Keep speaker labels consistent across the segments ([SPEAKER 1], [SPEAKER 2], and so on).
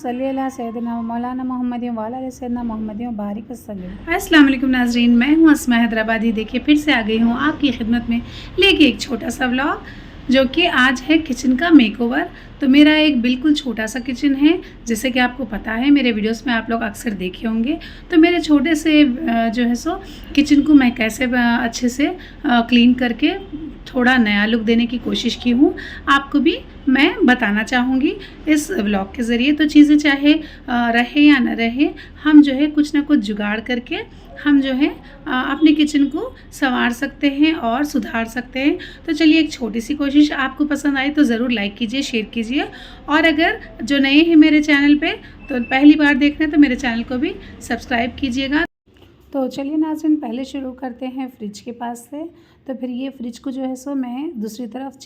[SPEAKER 1] सल्ली अला सैयदना मौलाना मोहम्मद व अला सैयदना मोहम्मद व बारिक वसल्लम। अस्सलाम वालेकुम नाज़रीन, मैं हूँ अस्मा हैदराबादी। देखिए फिर से आ गई हूँ आपकी खिदमत में लेके एक छोटा सा व्लॉग, जो कि आज है किचन का मेकओवर। तो मेरा एक बिल्कुल छोटा सा किचन है, जैसे कि आपको पता है मेरे वीडियोस में आप लोग अक्सर देखे होंगे। तो मेरे छोटे से जो है सो किचन को मैं कैसे अच्छे से क्लीन करके थोड़ा नया लुक देने की कोशिश की हूँ, आपको भी मैं बताना चाहूँगी इस व्लॉग के ज़रिए। तो चीज़ें चाहे रहे या न रहे, हम जो है कुछ ना कुछ जुगाड़ करके हम जो है अपने किचन को संवार सकते हैं और सुधार सकते हैं। तो चलिए एक छोटी सी कोशिश, आपको पसंद आई तो ज़रूर लाइक कीजिए, शेयर कीजिए, और अगर जो नए हैं मेरे चैनल पे तो पहली बार देख रहे हैं तो मेरे चैनल को भी सब्सक्राइब कीजिएगा। तो चलिए नाज़रीन, पहले शुरू करते हैं फ्रिज के पास से। तो फिर ये फ्रिज को जो है सो मैं दूसरी तरफ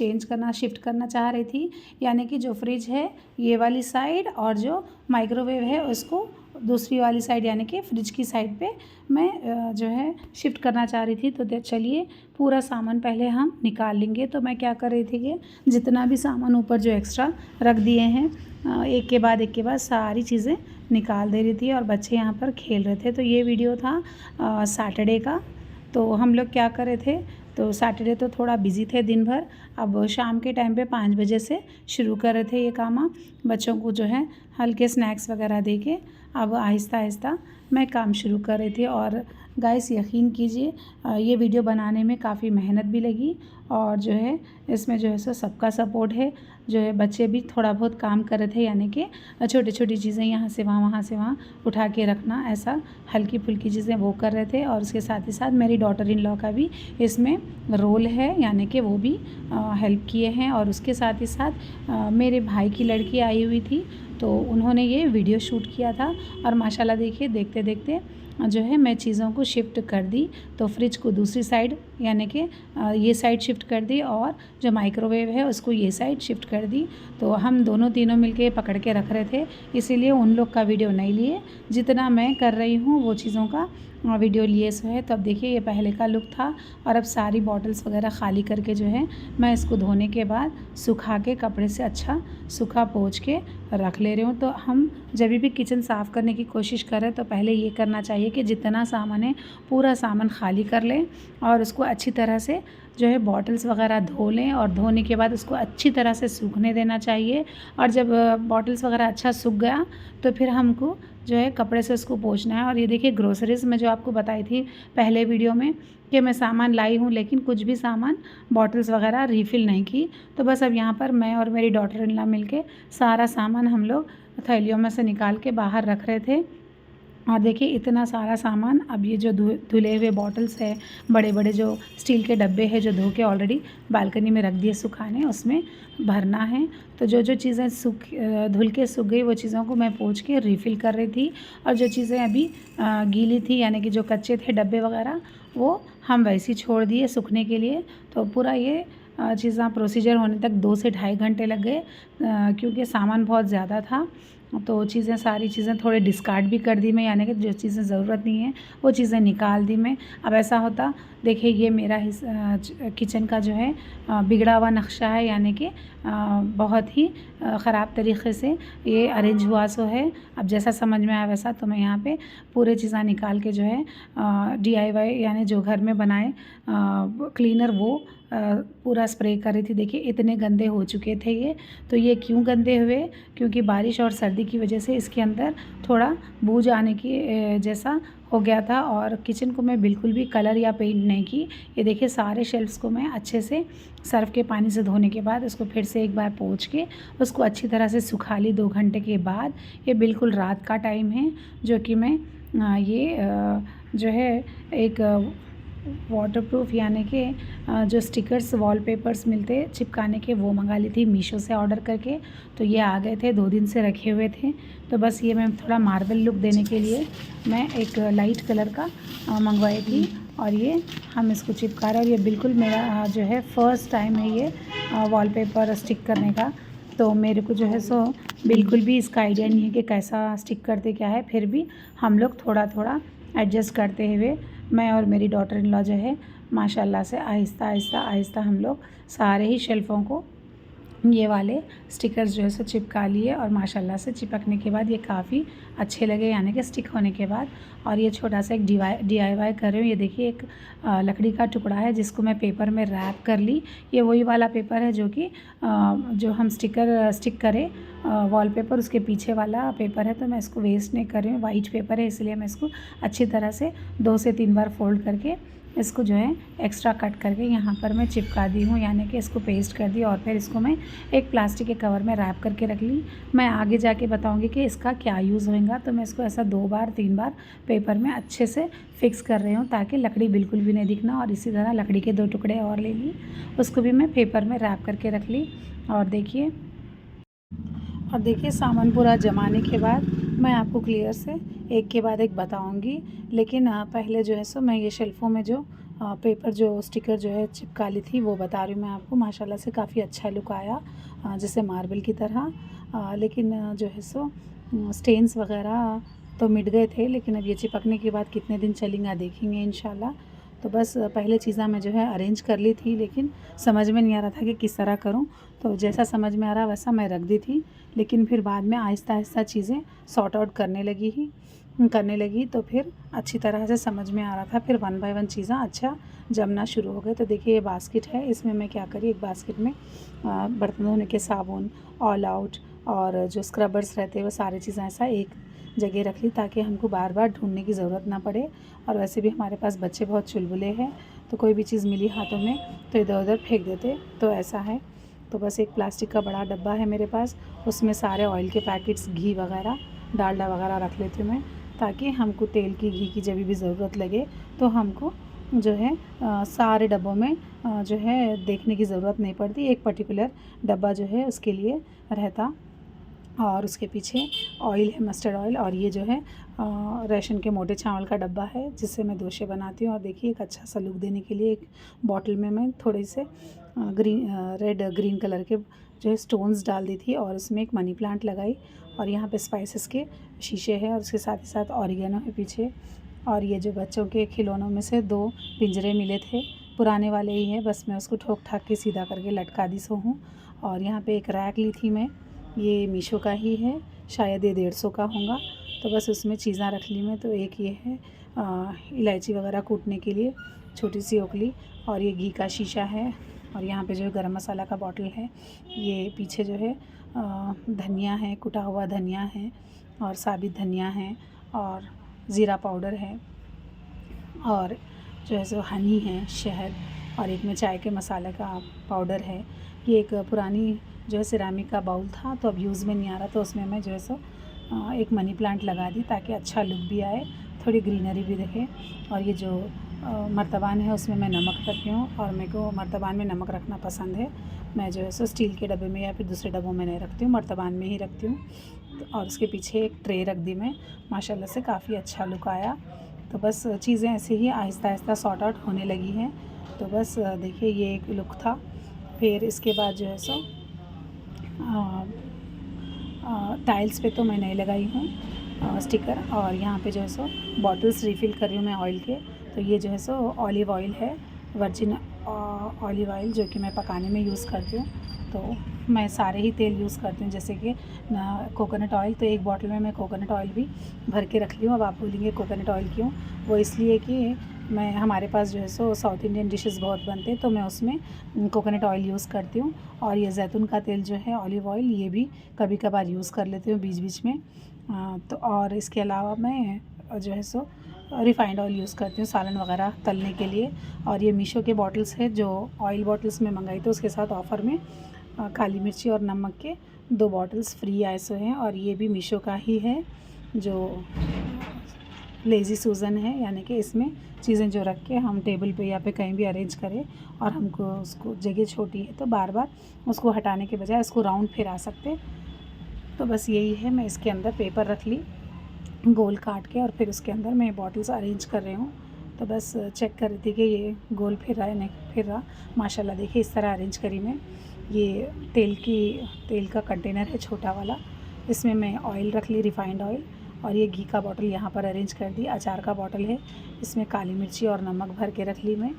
[SPEAKER 1] शिफ्ट करना चाह रही थी, यानी कि जो फ्रिज है ये वाली साइड और जो माइक्रोवेव है उसको दूसरी वाली साइड, यानी कि फ्रिज की साइड पे मैं जो है शिफ्ट करना चाह रही थी। तो चलिए पूरा सामान पहले हम निकाल लेंगे। तो मैं क्या कर रही थी कि जितना भी सामान ऊपर जो एक्स्ट्रा रख दिए हैं, एक के बाद सारी चीज़ें निकाल दे रही थी, और बच्चे यहाँ पर खेल रहे थे। तो ये वीडियो था सैटरडे का। तो हम लोग क्या कर रहे थे, तो सैटरडे तो थोड़ा बिजी थे दिन भर। अब शाम के टाइम पे 5 बजे से शुरू कर रहे थे ये काम। बच्चों को जो है हल्के स्नैक्स वगैरह दे के अब आहिस्ता आहिस्ता मैं काम शुरू कर रही थी। और गाइस यकीन कीजिए ये वीडियो बनाने में काफ़ी मेहनत भी लगी, और जो है इसमें जो है सो सबका सपोर्ट है। जो है बच्चे भी थोड़ा बहुत काम कर रहे थे, यानी कि छोटी छोटी चीज़ें यहाँ से वहाँ उठा के रखना, ऐसा हल्की फुल्की चीज़ें वो कर रहे थे। और उसके साथ ही साथ मेरी डॉटर इन लॉ का भी इसमें रोल है, यानी कि वो भी हेल्प किए हैं। और उसके साथ ही साथ मेरे भाई की लड़की आई हुई थी, तो उन्होंने ये वीडियो शूट किया था। और माशाल्लाह देखिए देखते देखते जो है मैं चीज़ों को शिफ्ट कर दी। तो फ्रिज को दूसरी साइड, यानी कि ये साइड शिफ्ट कर दी, और जो माइक्रोवेव है उसको ये साइड शिफ्ट कर दी। तो हम दोनों तीनों मिलके पकड़ के रख रहे थे, इसीलिए उन लोग का वीडियो नहीं लिए। जितना मैं कर रही हूँ वो चीज़ों का वीडियो लिए सो है। तो अब देखिए ये पहले का लुक था, और अब सारी बॉटल्स वगैरह ख़ाली करके जो है मैं इसको धोने के बाद सुखा के कपड़े से अच्छा सूखा पोंछ के रख ले रही हूँ। तो हम जब भी किचन साफ़ करने की कोशिश करें तो पहले ये करना चाहिए कि जितना सामान है पूरा सामान खाली कर लें, और उसको अच्छी तरह से जो है बॉटल्स वगैरह धो लें, और धोने के बाद उसको अच्छी तरह से सूखने देना चाहिए। और जब बॉटल्स वगैरह अच्छा सूख गया तो फिर हमको जो है कपड़े से उसको पोंछना है। और ये देखिए ग्रोसरीज़ में जो आपको बताई थी पहले वीडियो में कि मैं सामान लाई हूँ, लेकिन कुछ भी सामान बॉटल्स वगैरह रीफ़िल नहीं की। तो बस अब यहाँ पर मैं और मेरी डॉटर इन लॉ मिल के सारा सामान हम लोग थैलियों में से निकाल के बाहर रख रहे थे। और देखिए इतना सारा सामान, अब ये जो धुले हुए बॉटल्स है, बड़े बड़े जो स्टील के डब्बे हैं जो धो के ऑलरेडी बालकनी में रख दिए सुखाने, उसमें भरना है। तो जो जो चीज़ें धुल के सूख गई वो चीज़ों को मैं पोंछ के रिफ़िल कर रही थी, और जो चीज़ें अभी गीली थी, यानी कि जो कच्चे थे डब्बे वगैरह, वो हम वैसे ही छोड़ दिए सूखने के लिए। तो पूरा ये चीज़ें प्रोसीजर होने तक 2 से ढाई घंटे लग गए, क्योंकि सामान बहुत ज़्यादा था। तो सारी चीज़ें थोड़े डिस्कार्ड भी कर दी मैं, यानी कि जो चीज़ें ज़रूरत नहीं है वो चीज़ें निकाल दी मैं। अब ऐसा होता, देखिए ये मेरा किचन का जो है बिगड़ा हुआ नक्शा है, यानी कि बहुत ही ख़राब तरीक़े से ये अरेंज हुआ सो है। अब जैसा समझ में आया वैसा, तो मैं यहाँ पे पूरे चीज़ें निकाल के जो है DIY, यानी जो घर में बनाए क्लीनर, वो पूरा स्प्रे कर रही थी। देखिए इतने गंदे हो चुके थे ये। तो ये क्यों गंदे हुए, क्योंकि बारिश और सर्दी की वजह से इसके अंदर थोड़ा बूझ आने की जैसा हो गया था। और किचन को मैं बिल्कुल भी कलर या पेंट नहीं की। ये देखिए सारे शेल्फ्स को मैं अच्छे से सर्फ़ के पानी से धोने के बाद उसको फिर से एक बार पोंछ के उसको अच्छी तरह से सुखा ली 2 घंटे के बाद। ये बिल्कुल रात का टाइम है, जो कि मैं ये जो है एक वाटरप्रूफ, यानी कि जो स्टिकर्स वॉलपेपर्स मिलते चिपकाने के, वो मंगा ली थी मीशो से ऑर्डर करके। तो ये आ गए थे, 2 दिन से रखे हुए थे। तो बस ये मैं थोड़ा मार्बल लुक देने के लिए मैं एक लाइट कलर का मंगवाई थी, और ये हम इसको चिपका रहे हैं। और ये बिल्कुल मेरा जो है फ़र्स्ट टाइम है ये वॉलपेपर स्टिक करने का। तो मेरे को जो है सो बिल्कुल भी इसका आइडिया नहीं है कि कैसा स्टिक करते क्या है। फिर भी हम लोग थोड़ा थोड़ा एडजस्ट करते हुए, मैं और मेरी डॉटर इन लॉ जो है माशाल्लाह से आहिस्ता आहिस्ता हम लोग सारे ही शेल्फ़ों को ये वाले स्टिकर्स जो है सो चिपका लिए और माशाल्लाह से चिपकने के बाद ये काफ़ी अच्छे लगे, यानी कि स्टिक होने के बाद। और ये छोटा सा एक DIY कर रही हूँ। ये देखिए एक लकड़ी का टुकड़ा है जिसको मैं पेपर में रैप कर ली। ये वही वाला पेपर है जो कि जो हम स्टिक करें वॉलपेपर, उसके पीछे वाला पेपर है। तो मैं इसको वेस्ट नहीं कर रही हूँ, वाइट पेपर है, इसलिए मैं इसको अच्छी तरह से 2 से 3 बार फोल्ड करके इसको जो है एक्स्ट्रा कट करके यहाँ पर मैं चिपका दी हूँ, यानी कि इसको पेस्ट कर दिया। और फिर इसको मैं एक प्लास्टिक के कवर में रैप करके रख ली। मैं आगे जाके बताऊँगी कि इसका क्या यूज़ होगा। तो मैं इसको ऐसा 2 बार 3 बार पेपर में अच्छे से फिक्स कर रही हूँ ताकि लकड़ी बिल्कुल भी नहीं दिखना। और इसी तरह लकड़ी के 2 टुकड़े और ले ली, उसको भी मैं पेपर में रैप करके रख ली। और देखिए सामान पूरा जमाने के बाद मैं आपको क्लियर से एक के बाद एक बताऊंगी। लेकिन पहले जो है सो मैं ये शेल्फ़ों में जो पेपर जो स्टिकर जो है चिपका ली थी वो बता रही हूँ मैं आपको। माशाल्लाह से काफ़ी अच्छा लुक आया, जैसे मार्बल की तरह। लेकिन जो है सो स्टेन्स वगैरह तो मिट गए थे, लेकिन अब ये चिपकने के बाद कितने दिन चलेंगे देखेंगे इंशाल्लाह। तो बस पहले चीज़ें मैं जो है अरेंज कर ली थी, लेकिन समझ में नहीं आ रहा था कि किस तरह करूं। तो जैसा समझ में आ रहा वैसा मैं रख दी थी, लेकिन फिर बाद में आहिस्ता आहिस्ता चीज़ें सॉर्ट आउट करने लगी तो फिर अच्छी तरह से समझ में आ रहा था। फिर 1 बाय 1 चीज़ें अच्छा जमना शुरू हो गए। तो देखिए ये बास्केट है, इसमें मैं क्या करी, एक बास्केट में बर्तन धोने के साबुन, ऑल आउट और जो स्क्रबर्स रहते हैं वो सारी चीज़ें ऐसा एक जगह रख ली ताकि हमको बार बार ढूंढने की ज़रूरत ना पड़े। और वैसे भी हमारे पास बच्चे बहुत चुलबुले हैं, तो कोई भी चीज़ मिली हाथों में तो इधर उधर फेंक देते, तो ऐसा है। तो बस एक प्लास्टिक का बड़ा डब्बा है मेरे पास, उसमें सारे ऑयल के पैकेट्स, घी वगैरह, डालडा वगैरह रख लेती हूँ मैं, ताकि हमको तेल की, घी की जब भी ज़रूरत लगे तो हमको जो है सारे डब्बों में जो है देखने की ज़रूरत नहीं पड़ती। एक पर्टिकुलर डब्बा जो है उसके लिए रहता। और उसके पीछे ऑयल है, मस्टर्ड ऑयल। और ये जो है राशन के मोटे चावल का डब्बा है जिससे मैं दोशे बनाती हूँ। और देखिए एक अच्छा सा लुक देने के लिए एक बॉटल में मैं थोड़े से रेड ग्रीन कलर के जो है स्टोन्स डाल दी थी, और उसमें एक मनी प्लांट लगाई। और यहाँ पे स्पाइसेस के शीशे हैं, और उसके साथ ही साथ ऑरिगेनो है पीछे। और ये जो बच्चों के खिलौनों में से 2 पिंजरे मिले थे, पुराने वाले ही है, बस मैं उसको ठोक ठाक के सीधा करके लटका दी सो हूँ। और यहाँ पे एक रैक ली थी मैं, ये मीशो का ही है, शायद ये 150 का होगा। तो बस उसमें चीज़ें रख ली मैं। तो एक ये है इलायची वगैरह कूटने के लिए छोटी सी ओखली, और ये घी का शीशा है। और यहाँ पे जो है गरम मसाला का बॉटल है। ये पीछे जो है धनिया है, कुटा हुआ धनिया है, और साबित धनिया है, और ज़ीरा पाउडर है, और जो है सो हनी है, शहद, और एक में चाय के मसाले का पाउडर है। ये एक पुरानी जो है सिरामिक का बाउल था, तो अब यूज़ में नहीं आ रहा, तो उसमें मैं जो है सो एक मनी प्लांट लगा दी ताकि अच्छा लुक भी आए, थोड़ी ग्रीनरी भी दिखे। और ये जो मर्तबान है उसमें मैं नमक रखी हूँ, और मेरे को मर्तबान में नमक रखना पसंद है। मैं जो है सो स्टील के डब्बे में या फिर दूसरे डब्बों में नहीं रखती हूँ, मर्तबान में ही रखती हूँ। और उसके पीछे एक ट्रे रख दी मैं, माशाल्लाह से काफ़ी अच्छा लुक आया। तो बस चीज़ें ऐसे ही आहिस्ता आहिस्ता सॉर्ट आउट होने लगी हैं। तो बस देखिए ये एक लुक था। फिर इसके बाद जो है सो टाइल्स पे तो मैं नहीं लगाई हूँ स्टिकर। और यहाँ पे जो है सो बॉटल्स रिफ़िल कर रही हूँ मैं ऑयल के। तो ये जो है सो ऑलिव ऑयल है, वर्जिन ऑलिव ऑयल, जो कि मैं पकाने में यूज़ करती हूँ। तो मैं सारे ही तेल यूज़ करती हूँ, जैसे कि कोकोनट ऑयल। तो एक बॉटल में मैं कोकोनट ऑयल भी भर के रख ली हूँ। अब आप बोलेंगे कोकोनट ऑयल क्यों? वो इसलिए कि मैं हमारे पास जो है सो साउथ इंडियन डिशेस बहुत बनते हैं, तो मैं उसमें कोकोनट ऑयल यूज़ करती हूँ। और ये जैतून का तेल जो है, ऑलिव ऑयल, ये भी कभी कभार यूज़ कर लेती हूँ बीच बीच में। तो और इसके अलावा मैं जो है सो रिफ़ाइंड ऑयल यूज़ करती हूँ सालन वगैरह तलने के लिए। और ये मीशो के बॉटल्स है, जो ऑयल बॉटल्स में मंगाई, तो उसके साथ ऑफ़र में काली मिर्ची और नमक के 2 बॉटल्स फ्री आए सो हैं। और ये भी मीशो का ही है, जो लेज़ी सूज़न है, यानी कि इसमें चीज़ें जो रख के हम टेबल पे या पे कहीं भी अरेंज करें, और हमको उसको जगह छोटी है तो बार बार उसको हटाने के बजाय उसको राउंड फिरा सकते। तो बस यही है, मैं इसके अंदर पेपर रख ली गोल काट के, और फिर उसके अंदर मैं बॉटल्स अरेंज कर रही हूँ। तो बस चेक कर रही थी कि ये गोल फिर रहा है नहीं फिर रहा। माशाल्लाह देखिए इस तरह अरेंज करी मैं। ये तेल का कंटेनर है छोटा वाला, इसमें मैं ऑयल रख ली, रिफ़ाइंड ऑयल। और ये घी का बॉटल यहाँ पर अरेंज कर दी। अचार का बॉटल है, इसमें काली मिर्ची और नमक भर के रख ली मैं,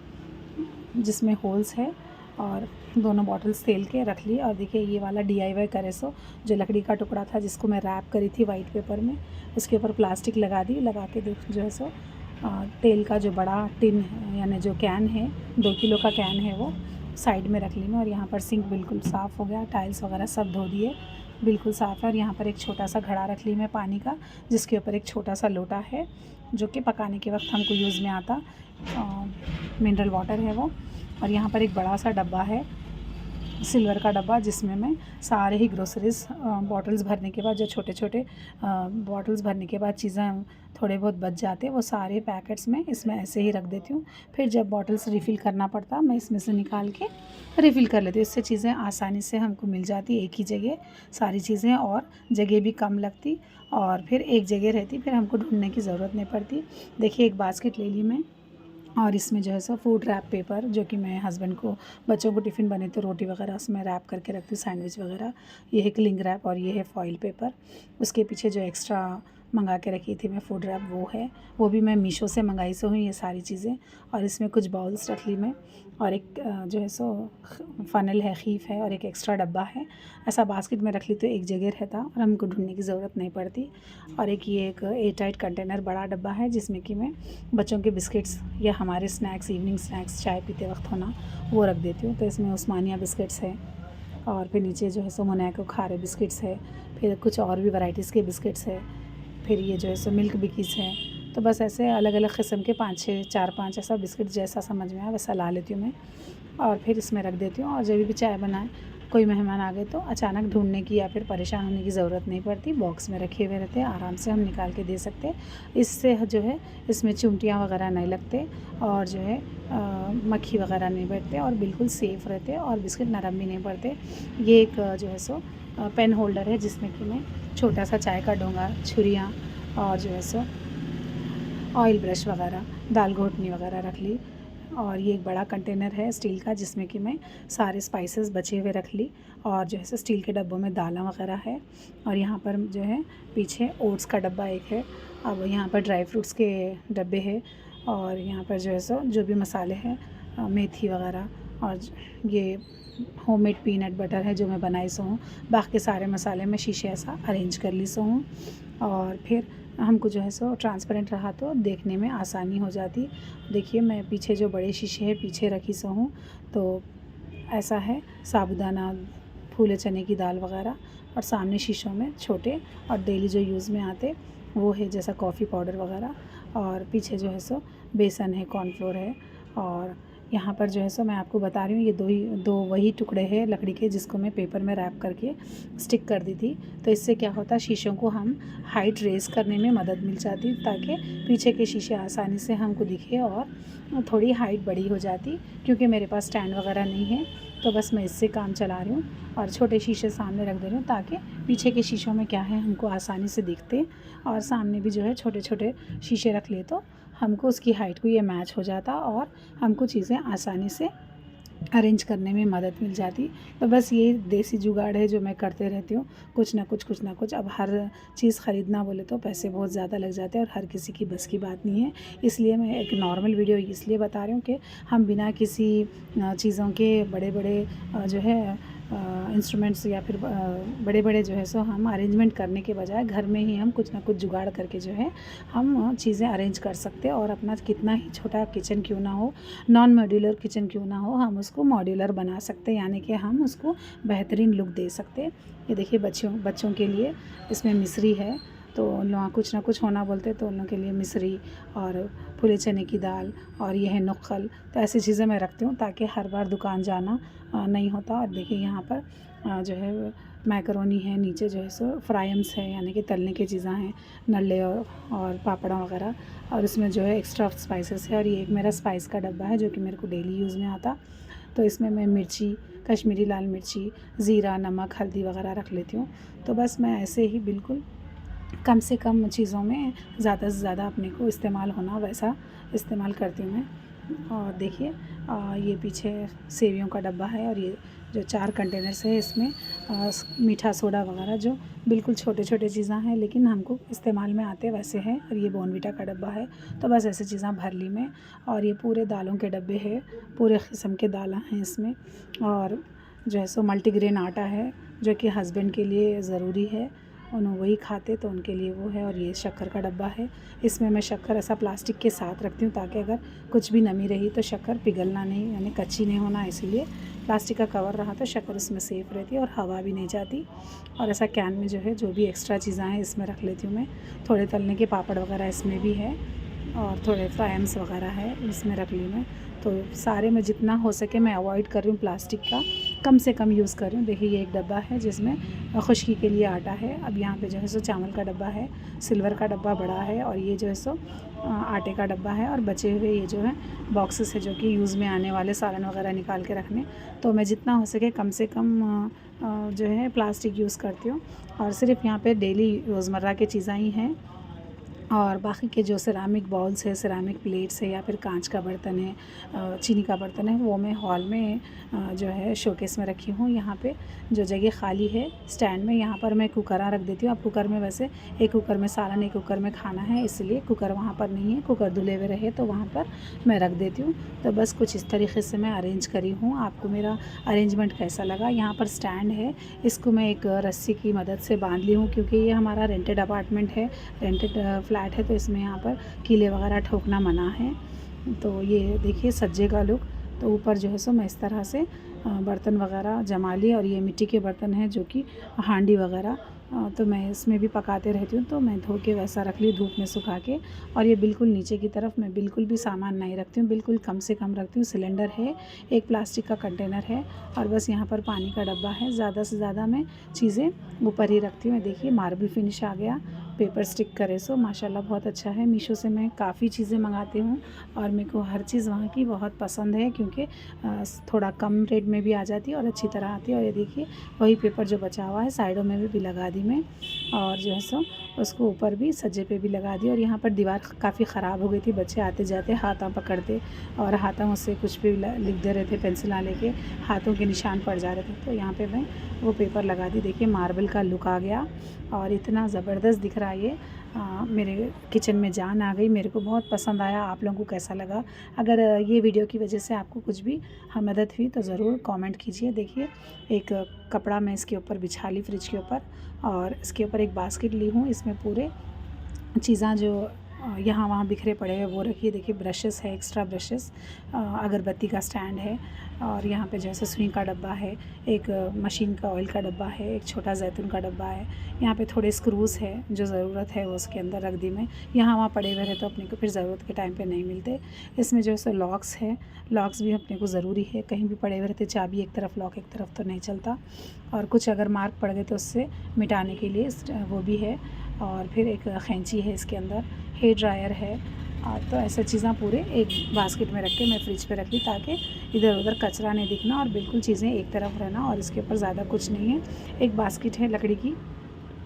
[SPEAKER 1] जिसमें होल्स है। और दोनों बॉटल्स तेल के रख ली। और देखिए ये वाला DIY करे सो जो लकड़ी का टुकड़ा था जिसको मैं रैप करी थी वाइट पेपर में, उसके ऊपर प्लास्टिक लगा दी। लगा के जो है सो तेल का जो बड़ा टिन यानी जो कैन है 2 किलो का कैन है वो साइड में रख ली मैं। और यहाँ पर सिंक बिल्कुल साफ़ हो गया, टाइल्स वगैरह सब धो दिए, बिल्कुल साफ़ है। और यहाँ पर एक छोटा सा घड़ा रख ली मैं पानी का, जिसके ऊपर एक छोटा सा लोटा है जो कि पकाने के वक्त हमको यूज़ में आता, मिनरल वाटर है वो। और यहाँ पर एक बड़ा सा डब्बा है, सिल्वर का डब्बा, जिसमें मैं सारे ही ग्रोसरीज़ बॉटल्स भरने के बाद, जो छोटे छोटे बॉटल्स भरने के बाद चीज़ें थोड़े बहुत बच जाते वो सारे पैकेट्स में इसमें ऐसे ही रख देती हूँ। फिर जब बॉटल्स रिफ़िल करना पड़ता मैं इसमें से निकाल के रिफ़िल कर लेती हूँ। इससे चीज़ें आसानी से हमको मिल जाती एक ही जगह सारी चीज़ें, और जगह भी कम लगती और फिर एक जगह रहती, फिर हमको ढूंढने की ज़रूरत नहीं पड़ती। देखिए एक बास्केट ले ली मैं, और इसमें जो है सो फूड रैप पेपर, जो कि मैं हस्बैंड को बच्चों को टिफ़िन बने तो रोटी वगैरह उसमें रैप करके रखती हूँ, सैंडविच वगैरह। ये है क्लिंग रैप और ये है फॉइल पेपर। उसके पीछे जो एक्स्ट्रा मंगा के रखी थी मैं फूड रैप वो भी मैं मीशो से मंगाई सो हुई ये सारी चीज़ें। और इसमें कुछ बाउल्स रख ली मैं, और एक जो है सो फ़नल है, खीफ है, और एक एक्स्ट्रा डब्बा है। ऐसा बास्केट में रख ली तो एक जगह रहता और हमको ढूंढने की ज़रूरत नहीं पड़ती। और एक ये एक एयरटाइट कंटेनर बड़ा डब्बा है जिसमें कि मैं बच्चों के बिस्किट्स या हमारे स्नैक्स, इवनिंग स्नैक्स चाय पीते वक्त होना वो रख देती हूँ। तो इसमें उस्मानिया बिस्किट्स है, और फिर नीचे जो है सो मोनाको खारे बिस्किट्स है, फिर कुछ और भी वैराइटीज़ के बिस्किट्स है, फिर ये जो है सो मिल्क बिकीज़ है। तो बस ऐसे अलग अलग किस्म के 4-5 ऐसा बिस्किट जैसा समझ में आए वैसा ला लेती हूँ मैं, और फिर इसमें रख देती हूँ। और जब भी चाय बनाए, कोई मेहमान आ गए तो अचानक ढूंढने की या फिर परेशान होने की ज़रूरत नहीं पड़ती, बॉक्स में रखे हुए रहते हैं, आराम से हम निकाल के दे सकते हैं। इससे जो है इसमें चिमटियाँ वगैरह नहीं लगते, और जो है मक्खी वगैरह नहीं बैठते, और बिल्कुल सेफ़ रहते, और बिस्किट नरम भी नहीं पड़ते। ये एक जो है सो पेन होल्डर है जिसमें कि मैं छोटा सा चाय का डोंगा, छुरियाँ, और जो है सो ऑयल ब्रश वगैरह, दाल घोटनी वगैरह रख ली। और ये एक बड़ा कंटेनर है स्टील का जिसमें कि मैं सारे स्पाइसेस बचे हुए रख ली, और जो है सो स्टील के डब्बों में दालें वगैरह है। और यहाँ पर जो है पीछे ओट्स का डब्बा एक है, अब यहाँ पर ड्राई फ्रूट्स के डब्बे है, और यहाँ पर जो है सो जो भी मसाले हैं, मेथी वगैरह, और ये होममेड पीनट बटर है जो मैं बनाई सो हूँ। बाकी सारे मसाले मैं शीशे ऐसा अरेंज कर ली सो हूँ, और फिर हमको जो है सो ट्रांसपेरेंट रहा तो देखने में आसानी हो जाती। देखिए मैं पीछे जो बड़े शीशे हैं पीछे रखी सो हूँ, तो ऐसा है साबूदाना, फूले चने की दाल वगैरह, और सामने शीशों में छोटे और डेली जो यूज़ में आते वो है जैसा कॉफ़ी पाउडर वगैरह, और पीछे जो है सो बेसन है, कॉर्नफ्लोर है। और यहाँ पर जो है सो मैं आपको बता रही हूँ ये दो वही टुकड़े हैं लकड़ी के जिसको मैं पेपर में रैप करके स्टिक कर दी थी। तो इससे क्या होता, शीशों को हम हाइट रेज़ करने में मदद मिल जाती, ताकि पीछे के शीशे आसानी से हमको दिखे और थोड़ी हाइट बड़ी हो जाती। क्योंकि मेरे पास स्टैंड वगैरह नहीं है तो बस मैं इससे काम चला रही हूँ, और छोटे शीशे सामने रख दे रही हूँ ताकि पीछे के शीशों में क्या है हमको आसानी से दिखते। और सामने भी जो है छोटे छोटे शीशे रख लिए तो हमको उसकी हाइट को ये मैच हो जाता, और हमको चीज़ें आसानी से अरेंज करने में मदद मिल जाती। तो बस ये देसी जुगाड़ है जो मैं करते रहती हूँ, कुछ ना कुछ। अब हर चीज़ ख़रीदना बोले तो पैसे बहुत ज़्यादा लग जाते हैं, और हर किसी की बस की बात नहीं है। इसलिए मैं एक नॉर्मल वीडियो इसलिए बता रही हूँ कि हम बिना किसी चीज़ों के बड़े जो है इंस्ट्रूमेंट्स या फिर बड़े जो है सो हम अरेंजमेंट करने के बजाय घर में ही हम कुछ ना कुछ जुगाड़ करके जो है हम चीज़ें अरेंज कर सकते हैं। और अपना कितना ही छोटा किचन क्यों ना हो, नॉन मॉड्यूलर किचन क्यों ना हो, हम उसको मॉड्यूलर बना सकते हैं, यानी कि हम उसको बेहतरीन लुक दे सकते हैं। ये देखिए बच्चों के लिए इसमें मिश्री है, तो लोग कुछ ना कुछ होना बोलते तो उन लोगों के लिए मिश्री और फूले चने की दाल, और ये है नुक्खल। तो ऐसी चीज़ें मैं रखती हूँ ताकि हर बार दुकान जाना नहीं होता। और देखिए यहाँ पर जो है मैकरोनी है, नीचे जो है सो फ्राइम्स है यानी कि तलने की चीज़ें हैं, नल्ले और पापड़ा वगैरह, और इसमें जो है एक्स्ट्रा स्पाइसेस है। और ये एक मेरा स्पाइस का डब्बा है जो कि मेरे को डेली यूज़ में आता। तो इसमें मैं मिर्ची, कश्मीरी लाल मिर्ची, ज़ीरा, नमक, हल्दी वगैरह रख लेती हूँ। तो बस मैं ऐसे ही बिल्कुल कम से कम चीज़ों में ज़्यादा से ज़्यादा अपने को इस्तेमाल होना वैसा इस्तेमाल करती हूँ मैं। और देखिए ये पीछे सेवियों का डब्बा है, और ये जो 4 कंटेनर्स है इसमें मीठा सोडा वगैरह जो बिल्कुल छोटे छोटे चीज़ें हैं लेकिन हमको इस्तेमाल में आते वैसे हैं। और ये बॉर्नवीटा का डब्बा है, तो बस ऐसी चीज़ें भर ली मैं। और ये पूरे दालों के डब्बे हैं, पूरे किस्म के दालें हैं इसमें। और जो है सो मल्टीग्रेन आटा है जो कि हस्बैंड के लिए ज़रूरी है, उन्होंने वही खाते तो उनके लिए वो है। और ये शक्कर का डब्बा है, इसमें मैं शक्कर ऐसा प्लास्टिक के साथ रखती हूँ ताकि अगर कुछ भी नमी रही तो शक्कर पिघलना नहीं, यानी कच्ची नहीं होना, इसीलिए प्लास्टिक का कवर रहा तो शक्कर उसमें सेफ़ रहती है और हवा भी नहीं जाती। और ऐसा कैन में जो है जो भी एक्स्ट्रा चीज़ें हैं इसमें रख लेती हूँ मैं। थोड़े तलने के पापड़ वगैरह इसमें भी है और थोड़े फ्राइम्स वगैरह है इसमें रख ली मैं। तो सारे में जितना हो सके मैं अवॉइड कर रही हूँ, प्लास्टिक का कम से कम यूज़ कर रही हूँ। देखिए ये एक डब्बा है जिसमें खुश्की के लिए आटा है। अब यहाँ पे जो है सो चावल का डब्बा है, सिल्वर का डब्बा बड़ा है, और ये जो है सो आटे का डब्बा है। और बचे हुए ये जो है बॉक्सेस है जो कि यूज़ में आने वाले सालन वगैरह निकाल के रखने। तो मैं जितना हो सके कम से कम जो है प्लास्टिक यूज़ करती हूँ। और सिर्फ यहाँ पे डेली रोज़मर्रा की चीज़ें ही हैं। और बाकी के जो सिरामिक बाउल्स है, सिरामिक प्लेट्स है या फिर कांच का बर्तन है, चीनी का बर्तन है, वो मैं हॉल में जो है शोकेस में रखी हूँ। यहाँ पे जो जगह खाली है स्टैंड में, यहाँ पर मैं कुकरा रख देती हूँ। अब कुकर में वैसे एक कुकर में सालन, एक कुकर में खाना है, इसलिए कुकर वहाँ पर नहीं है। कुकर धुले हुए रहे तो वहाँ पर मैं रख देती हूँ। तो बस कुछ इस तरीके से मैं अरेंज करी हूँ। आपको मेरा अरेंजमेंट कैसा लगा? यहाँ पर स्टैंड है, इसको मैं एक रस्सी की मदद से बांध ली हूँ क्योंकि ये हमारा रेंटेड अपार्टमेंट है, रेंटेड फ्लैट है, तो इसमें यहाँ पर कीले वगैरह ठोकना मना है। तो ये देखिए सज्जे का लुक। तो ऊपर जो है सो मैं इस तरह से बर्तन वगैरह जमा लिए। और ये मिट्टी के बर्तन हैं जो कि हांडी वगैरह, तो मैं इसमें भी पकाते रहती हूँ, तो मैं धो के वैसा रख ली धूप में सुखा के। और ये बिल्कुल नीचे की तरफ मैं बिल्कुल भी सामान नहीं रखती हूँ, बिल्कुल कम से कम रखती हूँ। सिलेंडर है, एक प्लास्टिक का कंटेनर है, और बस यहाँ पर पानी का डब्बा है। ज़्यादा से ज़्यादा मैं चीज़ें ऊपर ही रखती हूँ। देखिए मार्बल फिनिश आ गया, पेपर स्टिक करे सो माशाल्लाह बहुत अच्छा है। मीशो से मैं काफ़ी चीज़ें मंगाती हूँ और मेरे को हर चीज़ वहाँ की बहुत पसंद है क्योंकि थोड़ा कम रेट में भी आ जाती है और अच्छी तरह आती है। और ये देखिए वही पेपर जो बचा हुआ है साइडों में भी लगा दी मैं, और जो है सो उसको ऊपर भी सज्जे पे भी लगा दी। और यहाँ पर दीवार काफ़ी ख़राब हो गई थी, बच्चे आते जाते हाथों पकड़ते और हाथों से कुछ भी लिख दे रहे थे, पेंसिल लेके हाथों के निशान पड़ जा रहे थे। तो यहाँ पे मैं वो पेपर लगा दी। देखिए मार्बल का लुक आ गया और इतना ज़बरदस्त दिख रहा है ये। मेरे किचन में जान आ गई, मेरे को बहुत पसंद आया। आप लोगों को कैसा लगा? अगर ये वीडियो की वजह से आपको कुछ भी मदद हुई तो ज़रूर कमेंट कीजिए। देखिए एक कपड़ा मैं इसके ऊपर बिछा ली फ्रिज के ऊपर, और इसके ऊपर एक बास्केट ली हूँ, इसमें पूरे चीज़ें जो यहाँ वहाँ बिखरे पड़े हैं वो रखिए। देखिए ब्रशेस है, एक्स्ट्रा ब्रशेस, अगरबत्ती का स्टैंड है, और यहाँ पे जैसे सुई का डब्बा है, एक मशीन का ऑयल का डब्बा है, एक छोटा जैतून का डब्बा है। यहाँ पे थोड़े स्क्रूज़ है, जो ज़रूरत है वो उसके अंदर रख दी मैं। यहाँ वहाँ पड़े हुए रहे तो अपने को फिर ज़रूरत के टाइम पे नहीं मिलते। इसमें जो है सो लॉक्स है, लॉक्स भी अपने को ज़रूरी है, कहीं भी पड़े हुए रहते, चाबी एक तरफ लॉक एक तरफ तो नहीं चलता। और कुछ अगर मार्क पड़ गए तो उससे मिटाने के लिए वो भी है। और फिर एक खैंची है इसके अंदर, हेयर ड्रायर है। तो ऐसा चीज़ें पूरे एक बास्केट में रख के मैं फ्रिज पे रख ली ताकि इधर उधर कचरा नहीं दिखना और बिल्कुल चीज़ें एक तरफ रहना। और इसके ऊपर ज़्यादा कुछ नहीं है। एक बास्केट है लकड़ी की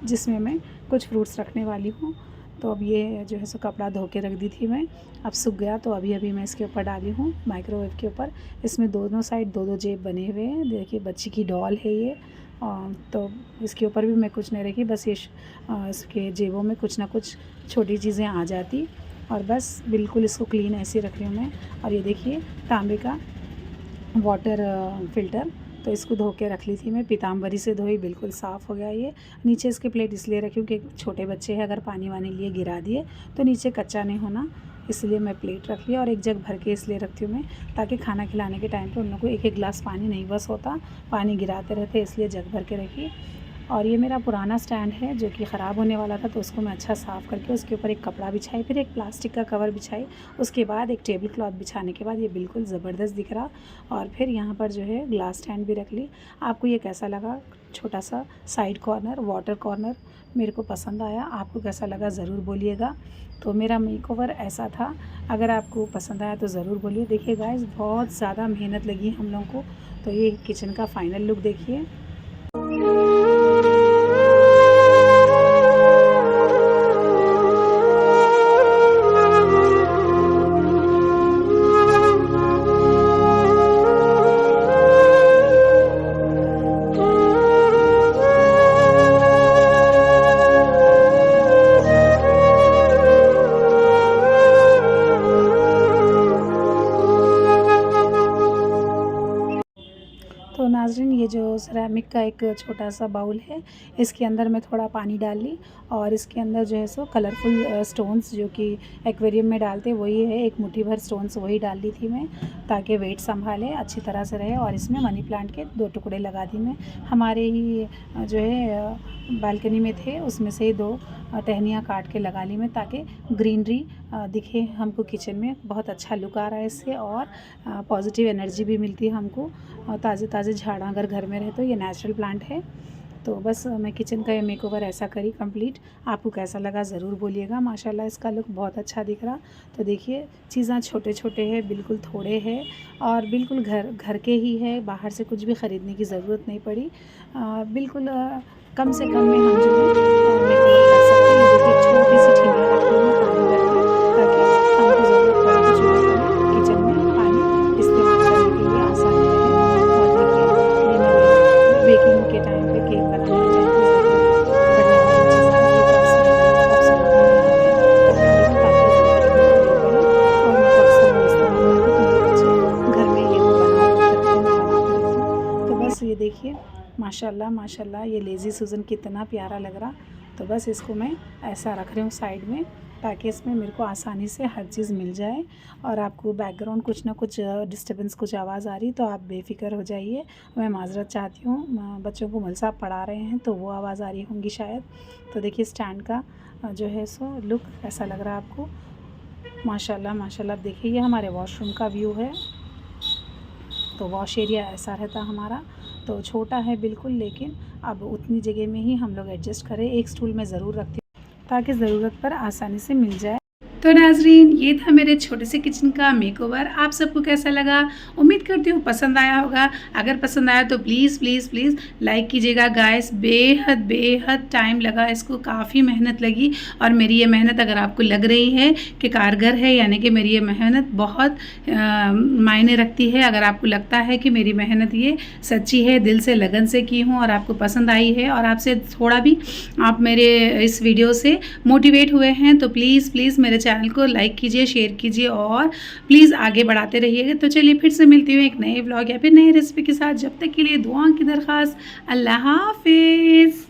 [SPEAKER 1] जिसमें मैं कुछ फ्रूट्स रखने वाली हूँ। तो अब ये जो है सो कपड़ा धो के रख दी थी मैं, अब सूख गया तो अभी मैं इसके ऊपर डाली हूँ माइक्रोवेव के ऊपर। इसमें दोनों साइड दो जेब बने हुए हैं। देखिए बच्ची की डॉल है ये, तो इसके ऊपर भी मैं कुछ नहीं रखी, बस ये इसके जेबों में कुछ ना कुछ छोटी चीज़ें आ जाती। और बस बिल्कुल इसको क्लीन ऐसे रख रही हूँ मैं। और ये देखिए तांबे का वाटर फ़िल्टर, तो इसको धो के रख ली थी मैं, पीताम्बरी से धोई, बिल्कुल साफ़ हो गया ये। नीचे इसके प्लेट इसलिए रखी हूँ कि छोटे बच्चे हैं, अगर पानी वानी लिए गिरा दिए तो नीचे कच्चा नहीं होना, इसलिए मैं प्लेट रख लिया। और एक जग भर के इसलिए रखती हूँ मैं ताकि खाना खिलाने के टाइम पे उन लोगों को एक गिलास पानी नहीं बस होता, पानी गिराते रहते, इसलिए जग भर के रखी। और ये मेरा पुराना स्टैंड है जो कि ख़राब होने वाला था, तो उसको मैं अच्छा साफ़ करके उसके ऊपर एक कपड़ा बिछाई, फिर एक प्लास्टिक का कवर बिछाई, उसके बाद एक टेबल क्लॉथ बिछाने के बाद ये बिल्कुल ज़बरदस्त दिख रहा। और फिर यहाँ पर जो है ग्लास स्टैंड भी रख ली। आपको ये कैसा लगा? छोटा सा साइड कॉर्नर, वाटर कॉर्नर, मेरे को पसंद आया। आपको कैसा लगा ज़रूर बोलिएगा। तो मेरा मेकओवर ऐसा था, अगर आपको पसंद आया तो ज़रूर बोलिए। देखिए गाइस बहुत ज़्यादा मेहनत लगी हम लोगों को। तो ये किचन का फाइनल लुक देखिए। नाज़रीन ये जो सिरेमिक का एक छोटा सा बाउल है, इसके अंदर मैं थोड़ा पानी डाल ली और इसके अंदर जो है सो कलरफुल स्टोन्स जो कि एक्वेरियम में डालते वही है, एक मुट्ठी भर स्टोन्स वही डाल दी थी मैं, ताकि वेट संभाले अच्छी तरह से रहे। और इसमें मनी प्लांट के 2 टुकड़े लगा दी मैं, हमारे ही जो है बालकनी में थे उसमें से 2 टहनियाँ काट के लगा ली मैं, ताकि ग्रीनरी दिखे हमको किचन में। बहुत अच्छा लुक आ रहा है इससे और पॉजिटिव एनर्जी भी मिलती है हमको। ताज़े ताज़े झाड़ अगर घर में रहे तो ये नेचुरल प्लांट है। तो बस मैं किचन का ये मेकओवर ऐसा करी कंप्लीट। आपको कैसा लगा ज़रूर बोलिएगा। माशाल्लाह इसका लुक बहुत अच्छा दिख रहा। तो देखिए चीज़ें छोटे छोटे हैं, बिल्कुल थोड़े हैं और बिल्कुल घर के ही है, बाहर से कुछ भी ख़रीदने की ज़रूरत नहीं पड़ी। बिल्कुल कम से कम में हम जो है मेकओवर कर सकते हैं। देखिए छोटी सी ठीलियाँ रखी हुई हैं पानी भर के, ताकि हमको ज़रूरत पड़े तो चूल्हे पर किचन में पानी इस्तेमाल करने के लिए आसानी रहे। और देखिए ये मेरे बेकिंग के टाइम पे, केक बनाने के टाइम पे ज़रूरत पड़ने वाली चीज़ें हैं। ये कप्स में ताकि ज़रूरत नहीं पड़े और मैं कप्स का इस्तेमाल करती हूँ। मेरे बच्चे घर में ये वो बनाते रहते हैं, मैं बनाती रहती हूँ। तो बस ये देखिए माशाल्लाह माशाल्लाह ये लेज़ी सूजन कितना प्यारा लग रहा। तो बस इसको मैं ऐसा रख रही हूँ साइड में, ताकि इसमें मेरे को आसानी से हर चीज़ मिल जाए। और आपको बैकग्राउंड कुछ ना कुछ डिस्टर्बेंस कुछ आवाज़ आ रही तो आप बेफ़िक्र हो जाइए, मैं माज़रत चाहती हूँ। बच्चों को मौलवी साहब पढ़ा रहे हैं तो वो आवाज़ आ रही होंगी शायद। तो देखिए स्टैंड का जो है सो लुक ऐसा लग रहा है आपको। माशाल्लाह माशाल्लाह। देखिए ये हमारे वॉशरूम का व्यू है। तो वॉश एरिया ऐसा रहता हमारा, तो छोटा है बिल्कुल, लेकिन अब उतनी जगह में ही हम लोग एडजस्ट करें। एक स्टूल में ज़रूर रखती हूँ ताकि ज़रूरत पर आसानी से मिल जाए। तो नाजरीन ये था मेरे छोटे से किचन का मेकओवर। आप सबको कैसा लगा? उम्मीद करती हूँ पसंद आया होगा। अगर पसंद आया तो प्लीज़ प्लीज़ प्लीज़ लाइक कीजिएगा गाइस। बेहद बेहद टाइम लगा इसको, काफ़ी मेहनत लगी। और मेरी ये मेहनत अगर आपको लग रही है कि कारगर है, यानी कि मेरी ये मेहनत बहुत मायने रखती है, अगर आपको लगता है कि मेरी मेहनत ये सच्ची है, दिल से लगन से की हूँ और आपको पसंद आई है और आपसे थोड़ा भी आप मेरे इस वीडियो से मोटिवेट हुए हैं, तो प्लीज़ प्लीज़ मेरे चैनल को लाइक कीजिए, शेयर कीजिए और प्लीज़ आगे बढ़ाते रहिएगा। तो चलिए फिर से मिलती हूँ एक नए व्लॉग या फिर नई रेसिपी के साथ। जब तक के लिए दुआ की दरख्वास्त। अल्लाह हाफिज़।